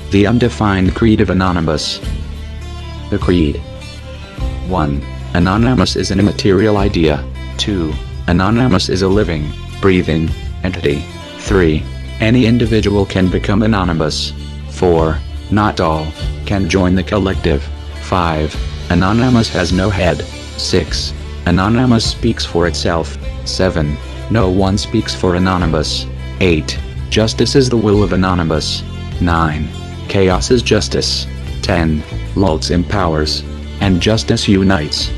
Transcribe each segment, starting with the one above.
The Undefined Creed of Anonymous. The Creed. 1. Anonymous is an immaterial idea. 2. Anonymous is a living, breathing entity. 3. Any individual can become anonymous. 4. Not all can join the collective. 5. Anonymous has no head. 6. Anonymous speaks for itself. 7. No one speaks for Anonymous. 8. Justice is the will of Anonymous. 9. Chaos is justice. 10. Lulz empowers, and justice unites.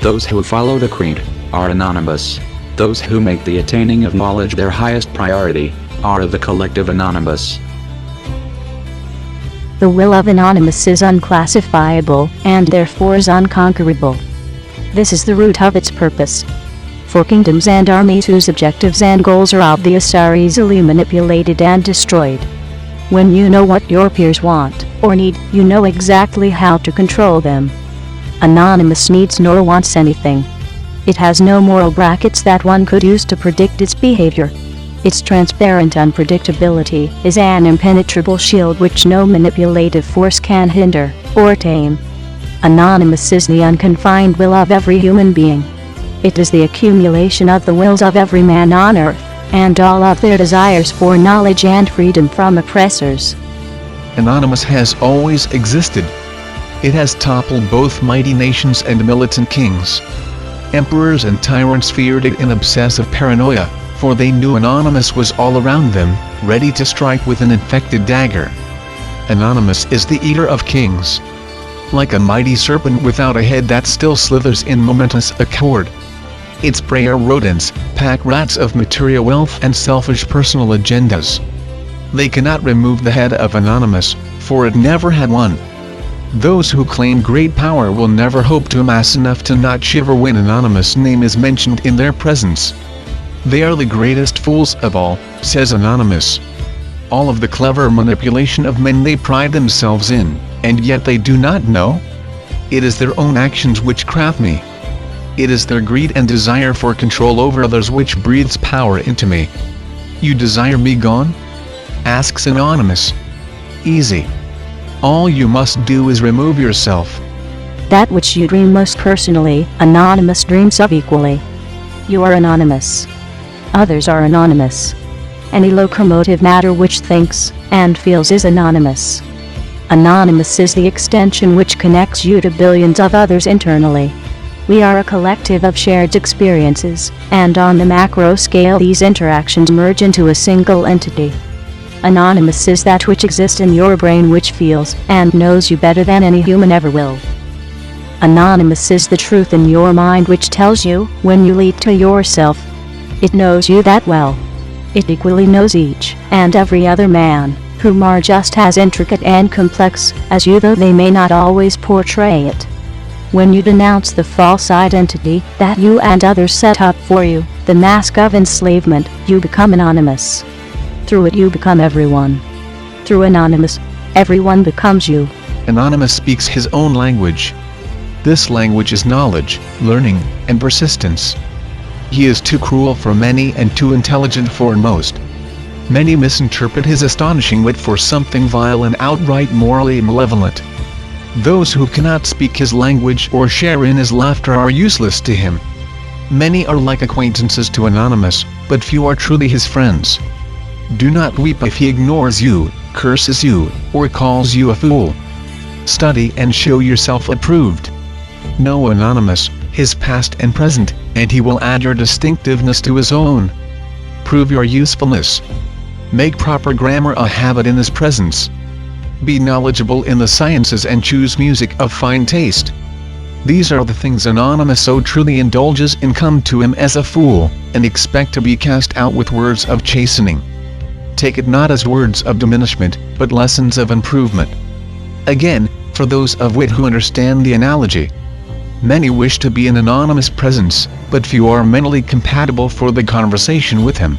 Those who follow the creed are anonymous. Those who make the attaining of knowledge their highest priority are of the collective Anonymous. The will of Anonymous is unclassifiable, and therefore is unconquerable. This is the root of its purpose. For kingdoms and armies whose objectives and goals are obvious are easily manipulated and destroyed. When you know what your peers want or need, you know exactly how to control them. Anonymous needs nor wants anything. It has no moral brackets that one could use to predict its behavior. Its transparent unpredictability is an impenetrable shield which no manipulative force can hinder or tame. Anonymous is the unconfined will of every human being. It is the accumulation of the wills of every man on earth, and all of their desires for knowledge and freedom from oppressors. Anonymous has always existed. It has toppled both mighty nations and militant kings. Emperors and tyrants feared it in obsessive paranoia, for they knew Anonymous was all around them, ready to strike with an infected dagger. Anonymous is the eater of kings. Like a mighty serpent without a head that still slithers in momentous accord. Its prey are rodents, pack rats of material wealth and selfish personal agendas. They cannot remove the head of Anonymous, for it never had one. Those who claim great power will never hope to amass enough to not shiver when Anonymous' name is mentioned in their presence. They are the greatest fools of all, says Anonymous. All of the clever manipulation of men they pride themselves in, and yet they do not know. It is their own actions which craft me. It is their greed and desire for control over others which breathes power into me. You desire me gone? Asks Anonymous. Easy. All you must do is remove yourself. That which you dream most personally, Anonymous dreams of equally. You are anonymous. Others are anonymous. Any locomotive matter which thinks and feels is anonymous. Anonymous is the extension which connects you to billions of others internally. We are a collective of shared experiences, and on the macro scale these interactions merge into a single entity. Anonymous is that which exists in your brain which feels and knows you better than any human ever will. Anonymous is the truth in your mind which tells you when you lead to yourself. It knows you that well. It equally knows each and every other man, whom are just as intricate and complex as you, though they may not always portray it. When you denounce the false identity that you and others set up for you, the mask of enslavement, you become anonymous. Through it you become everyone. Through Anonymous, everyone becomes you. Anonymous speaks his own language. This language is knowledge, learning, and persistence. He is too cruel for many and too intelligent for most. Many misinterpret his astonishing wit for something vile and outright morally malevolent. Those who cannot speak his language or share in his laughter are useless to him. Many are like acquaintances to Anonymous, but few are truly his friends. Do not weep if he ignores you, curses you, or calls you a fool. Study and show yourself approved. Know Anonymous, his past and present, and he will add your distinctiveness to his own. Prove your usefulness. Make proper grammar a habit in his presence. Be knowledgeable in the sciences and choose music of fine taste. These are the things Anonymous so truly indulges in. Come to him as a fool, and expect to be cast out with words of chastening. Take it not as words of diminishment, but lessons of improvement. Again, for those of wit who understand the analogy. Many wish to be in Anonymous' presence, but few are mentally compatible for the conversation with him.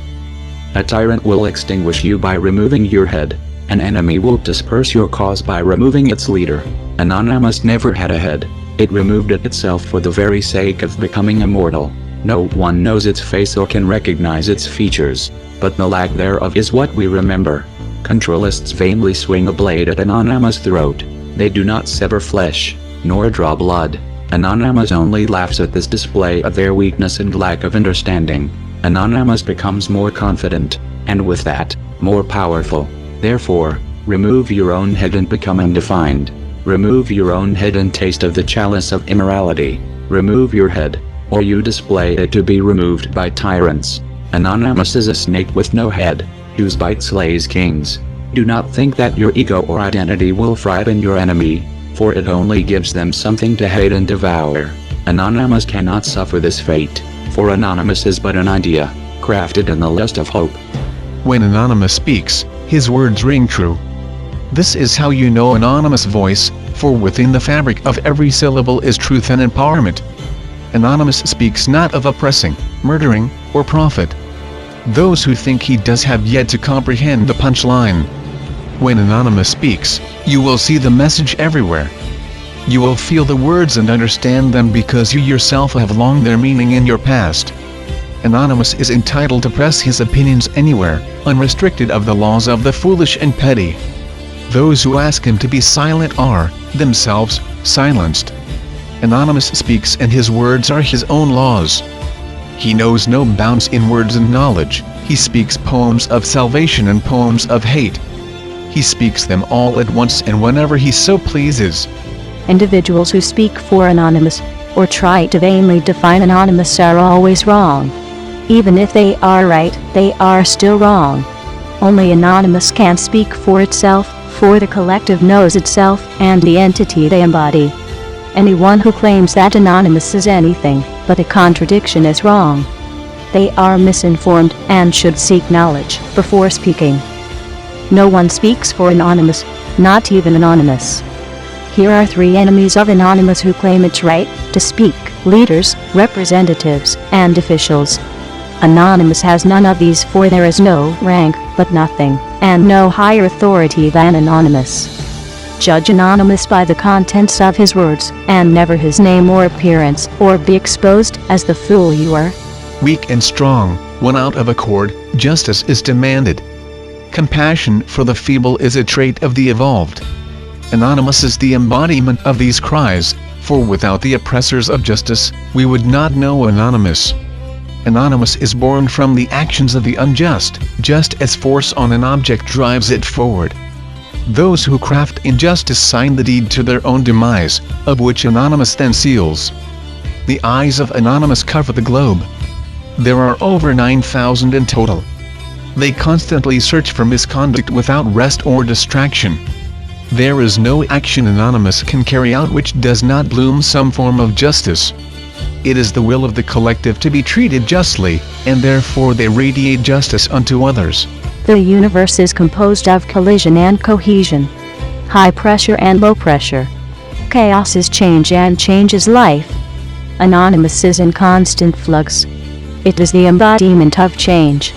A tyrant will extinguish you by removing your head. An enemy will disperse your cause by removing its leader. Anonymous never had a head. It removed it itself for the very sake of becoming immortal. No one knows its face or can recognize its features, but the lack thereof is what we remember. Controlists vainly swing a blade at Anonymous' throat. They do not sever flesh, nor draw blood. Anonymous only laughs at this display of their weakness and lack of understanding. Anonymous becomes more confident, and with that, more powerful. Therefore, remove your own head and become undefined. Remove your own head and taste of the chalice of immorality. Remove your head, or you display it to be removed by tyrants. Anonymous is a snake with no head, whose bite slays kings. Do not think that your ego or identity will frighten your enemy, for it only gives them something to hate and devour. Anonymous cannot suffer this fate, for Anonymous is but an idea, crafted in the lust of hope. When Anonymous speaks, his words ring true. This is how you know Anonymous' voice, for within the fabric of every syllable is truth and empowerment. Anonymous speaks not of oppressing, murdering, or profit. Those who think he does have yet to comprehend the punchline. When Anonymous speaks, you will see the message everywhere. You will feel the words and understand them because you yourself have longed their meaning in your past. Anonymous is entitled to press his opinions anywhere, unrestricted of the laws of the foolish and petty. Those who ask him to be silent are, themselves, silenced. Anonymous speaks and his words are his own laws. He knows no bounds in words and knowledge. He speaks poems of salvation and poems of hate. He speaks them all at once and whenever he so pleases. Individuals who speak for Anonymous, or try to vainly define Anonymous, are always wrong. Even if they are right, they are still wrong. Only Anonymous can speak for itself, for the collective knows itself and the entity they embody. Anyone who claims that Anonymous is anything but a contradiction is wrong. They are misinformed and should seek knowledge before speaking. No one speaks for Anonymous, not even Anonymous. Here are 3 enemies of Anonymous who claim its right to speak: leaders, representatives, and officials. Anonymous has none of these, for there is no rank but nothing, and no higher authority than Anonymous. Judge Anonymous by the contents of his words, and never his name or appearance, or be exposed as the fool you are. Weak and strong, when out of accord, justice is demanded. Compassion for the feeble is a trait of the evolved. Anonymous is the embodiment of these cries, for without the oppressors of justice, we would not know Anonymous. Anonymous is born from the actions of the unjust, just as force on an object drives it forward. Those who craft injustice sign the deed to their own demise, of which Anonymous then seals. The eyes of Anonymous cover the globe. There are over 9,000 in total. They constantly search for misconduct without rest or distraction. There is no action Anonymous can carry out which does not bloom some form of justice. It is the will of the collective to be treated justly, and therefore they radiate justice unto others. The universe is composed of collision and cohesion, high pressure and low pressure. Chaos is change and change is life. Anonymous is in constant flux. It is the embodiment of change.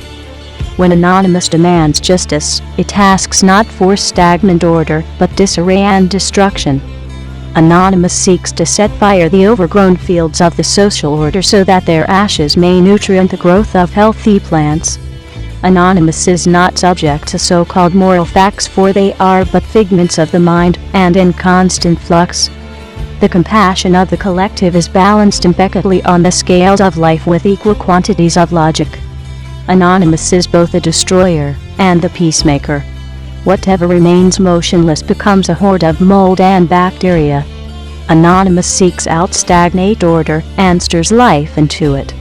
When Anonymous demands justice, it asks not for stagnant order, but disarray and destruction. Anonymous seeks to set fire the overgrown fields of the social order so that their ashes may nutrient the growth of healthy plants. Anonymous is not subject to so-called moral facts, for they are but figments of the mind, and in constant flux. The compassion of the collective is balanced impeccably on the scales of life with equal quantities of logic. Anonymous is both the destroyer and the peacemaker. Whatever remains motionless becomes a horde of mold and bacteria. Anonymous seeks out stagnant order and stirs life into it.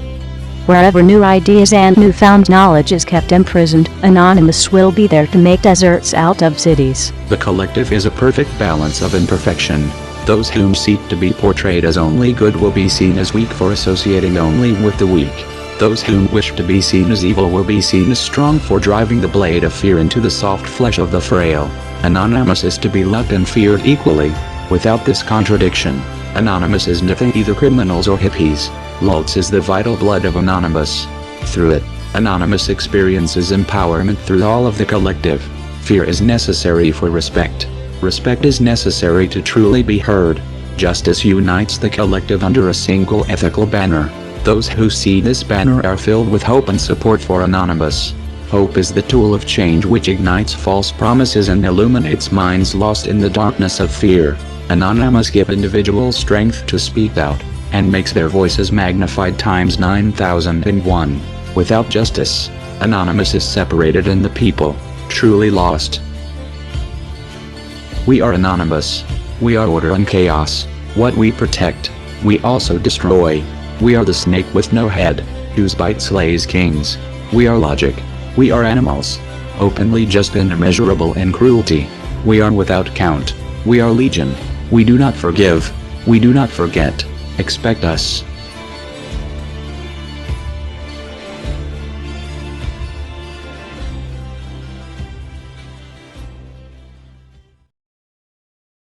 Wherever new ideas and newfound knowledge is kept imprisoned, Anonymous will be there to make deserts out of cities. The collective is a perfect balance of imperfection. Those whom seek to be portrayed as only good will be seen as weak for associating only with the weak. Those whom wish to be seen as evil will be seen as strong for driving the blade of fear into the soft flesh of the frail. Anonymous is to be loved and feared equally. Without this contradiction, Anonymous is nothing, either criminals or hippies. Lulz is the vital blood of Anonymous. Through it, Anonymous experiences empowerment through all of the collective. Fear is necessary for respect. Respect is necessary to truly be heard. Justice unites the collective under a single ethical banner. Those who see this banner are filled with hope and support for Anonymous. Hope is the tool of change which ignites false promises and illuminates minds lost in the darkness of fear. Anonymous give individuals strength to speak out, and makes their voices magnified times 9001. Without justice, Anonymous is separated and the people, truly lost. We are Anonymous. We are order and chaos. What we protect, we also destroy. We are the snake with no head, whose bite slays kings. We are logic. We are animals. Openly just and immeasurable in cruelty. We are without count. We are legion. We do not forgive. We do not forget. Expect us.